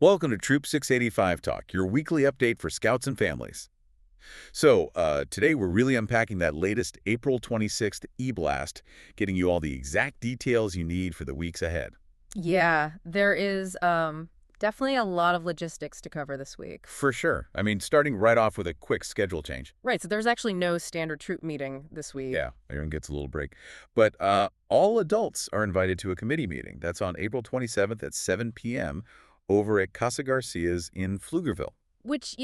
Welcome to Troop 685 Talk, your weekly update for scouts and families. So, today we're really unpacking that latest April 26th eBlast, getting you all the exact details you need for the weeks ahead. Yeah, there is definitely a lot of logistics to cover this week. For sure. I mean, starting right off with a quick schedule change. Right, so there's actually no standard troop meeting this week. Yeah, everyone gets a little break. But all adults are invited to a committee meeting. That's on April 27th at 7 p.m. over at Casa Garcia's in Pflugerville. Which,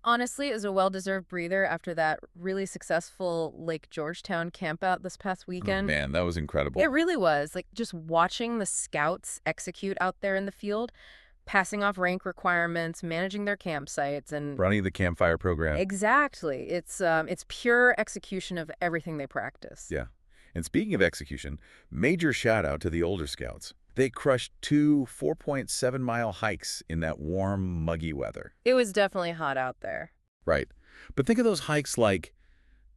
honestly is a well-deserved breather after that really successful Lake Georgetown campout this past Oh, weekend. man, that was incredible. It really was. Like, just watching the scouts execute out there in the field, passing off rank requirements, managing their campsites, and Running the campfire program. exactly. It's pure execution of everything they practice. Yeah. And speaking of execution, major shout out to the older scouts. They crushed two 4.7-mile hikes in that warm, muggy weather. It was definitely hot out there. Right. But think of those hikes like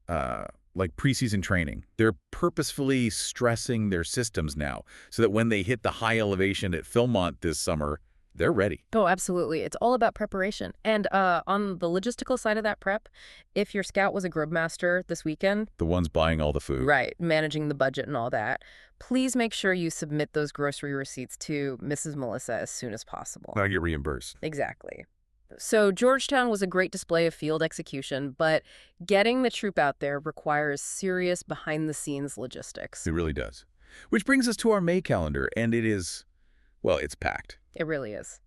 preseason training. They're purposefully stressing their systems now so that when they hit the high elevation at Philmont this summer, they're ready. Oh, absolutely. It's all about preparation. And on the logistical side of that prep, if your scout was a grub master this weekend, The ones buying all the food. right, managing the budget and all that, please make sure you submit those grocery receipts to Mrs. Melissa as soon as possible. I get reimbursed. Exactly. So Georgetown was a great display of field execution, but getting the troop out there requires serious behind-the-scenes logistics. It really does. Which brings us to our May calendar, and it is, well, it's packed. It really is.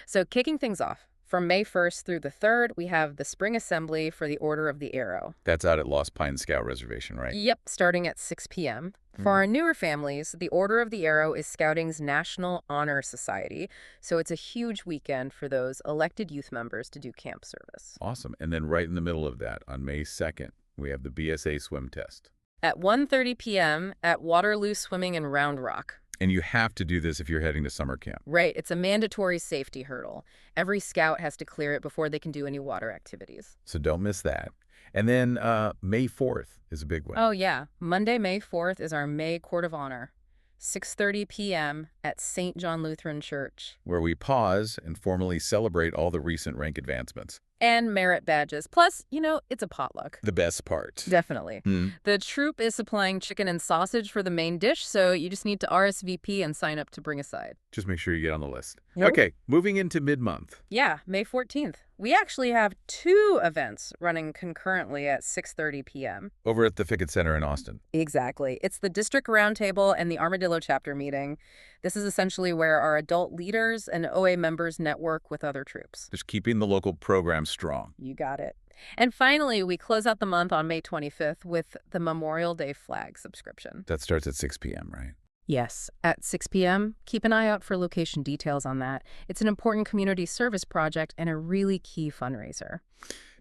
So kicking things off, from May 1st through the 3rd, we have the Spring Assembly for the Order of the Arrow. That's out at Lost Pine Scout Reservation, right? Yep, starting at 6 p.m. For our newer families, the Order of the Arrow is Scouting's National Honor Society, so it's a huge weekend for those elected youth members to do camp service. Awesome. And then right in the middle of that, on May 2nd, we have the BSA swim test. At 1:30 p.m. at Waterloo Swimming in Round Rock. And you have to do this if you're heading to summer camp. Right, it's a mandatory safety hurdle. Every scout has to clear it before they can do any water activities. So don't miss that. And then May 4th is a big one. Oh, yeah. Monday, May 4th is our May Court of Honor. 6:30 p.m. at St. John Lutheran Church. Where we pause and formally celebrate all the recent rank advancements. And merit badges. Plus, it's a potluck. The best part. Definitely. The troop is supplying chicken and sausage for the main dish, so you just need to RSVP and sign up to bring a side. Just make sure you get on the list. Yep. Okay, moving into mid-month. Yeah, May 14th. We actually have two events running concurrently at 6:30 p.m. Over at the Fickett Center in Austin. Exactly. It's the District Roundtable and the Armadillo Chapter meeting. This is essentially where our adult leaders and OA members network with other troops. Just keeping the local program strong. You got it. And finally, we close out the month on May 25th with the Memorial Day flag subscription. That starts at 6 p.m., right? Yes, at 6 p.m. Keep an eye out for location details on that. It's an important community service project and a really key fundraiser.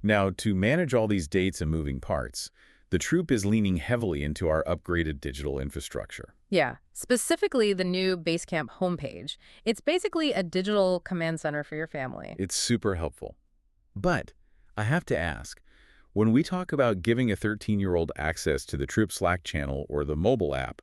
Now, to manage all these dates and moving parts, the troop is leaning heavily into our upgraded digital infrastructure. Yeah, specifically the new Basecamp homepage. It's basically a digital command center for your family. It's super helpful. But I have to ask, when we talk about giving a 13-year-old access to the troop Slack channel or the mobile app,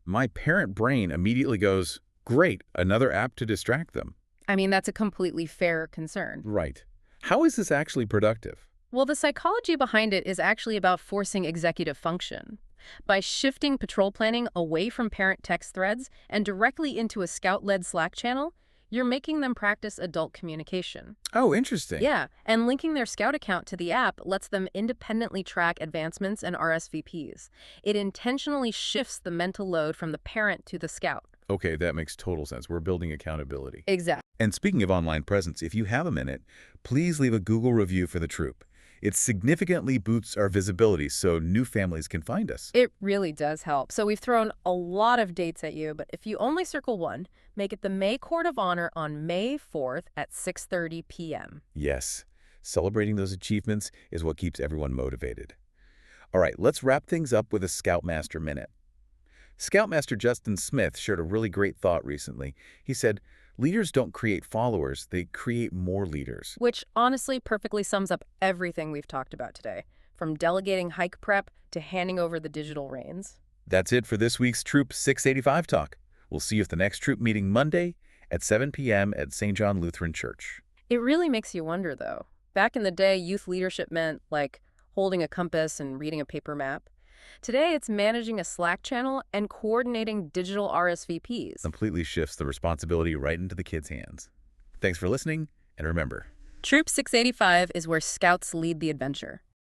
my parent brain immediately goes, great, another app to distract them. I mean, that's a completely fair concern. Right. How is this actually productive? Well, the psychology behind it is actually about forcing executive function. By shifting patrol planning away from parent text threads and directly into a scout-led Slack channel, you're making them practice adult communication. Oh, interesting. Yeah, and linking their Scout account to the app lets them independently track advancements and RSVPs. It intentionally shifts the mental load from the parent to the Scout. Okay, that makes total sense. We're building accountability. Exactly. And speaking of online presence, if you have a minute, please leave a Google review for the troop. It significantly boosts our visibility so new families can find us. It really does help. So we've thrown a lot of dates at you, but if you only circle one, make it the May Court of Honor on May 4th at 6:30 p.m. Yes, celebrating those achievements is what keeps everyone motivated. All right, let's wrap things up with a Scoutmaster Minute. Scoutmaster Justin Smith shared a really great thought recently. He said, leaders don't create followers, they create more leaders. Which honestly perfectly sums up everything we've talked about today, from delegating hike prep to handing over the digital reins. That's it for this week's Troop 685 Talk. We'll see you at the next troop meeting Monday at 7 p.m. at St. John Lutheran Church. It really makes you wonder, though. Back in the day, youth leadership meant, like, holding a compass and reading a paper map. Today, it's managing a Slack channel and coordinating digital RSVPs. Completely shifts the responsibility right into the kids' hands. Thanks for listening, and remember, Troop 685 is where Scouts lead the adventure.